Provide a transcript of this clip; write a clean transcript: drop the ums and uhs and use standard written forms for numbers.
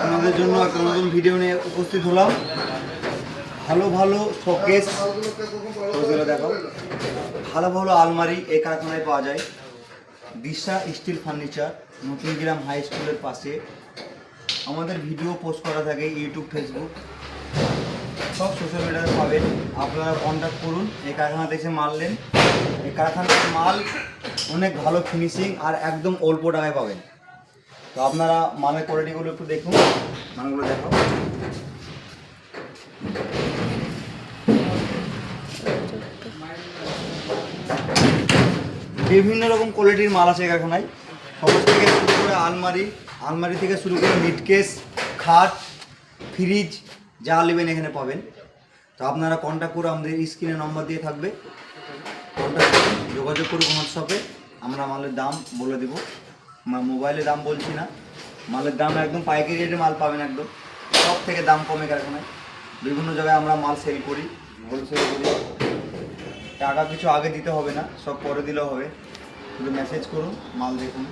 আপনাদের জন্য একটা নতুন ভিডিও নিয়ে উপস্থিত হলাম। ভালো ভালো শোকেস দেখাও, ভালো ভালো আলমারি এই কারখানায় পাওয়া যায়। দিশা স্টিল ফার্নিচার, নতুন গ্রাম হাই স্কুলের পাশে। আমাদের ভিডিও পোস্ট করা থাকে ইউটিউব, ফেসবুক, সব সোশ্যাল মিডিয়াতে পাবেন। আপনারা কন্ট্যাক্ট করুন। এই কারখানা থেকে মাল নেন। এই কারখানার মাল অনেক ভালো ফিনিশিং আর একদম অল্প টাকায় পাবেন। তো আপনারা মালের কোয়ালিটিগুলো একটু দেখুন, মালগুলো দেখো। বিভিন্ন রকম কোয়ালিটির মাল আছে কারখানায়। সব থেকে শুরু করে আলমারি থেকে শুরু করে মিটকেস, খাট, ফ্রিজ, যা নেবেন এখানে পাবেন। তো আপনারা কন্ট্যাক্ট করে আমাদের স্ক্রিনে নম্বর দিয়ে থাকবে, কন্ট্যাক্ট করুন, যোগাযোগ করুন হোয়াটসঅ্যাপে। আমরা মালের দাম বলে দেবো। আমরা মোবাইলে দাম বলছি না, মালের দাম একদম পাইকারি রেটে মাল পাবেন, একদম সব থেকে দাম কমে কারখানায়। বিভিন্ন জায়গায় আমরা মাল সেল করি, হোলসেল করি। টাকা কিছু আগে দিতে হবে না, সব পরে দিলেও হবে। শুধু মেসেজ করুন, মাল দেখুন।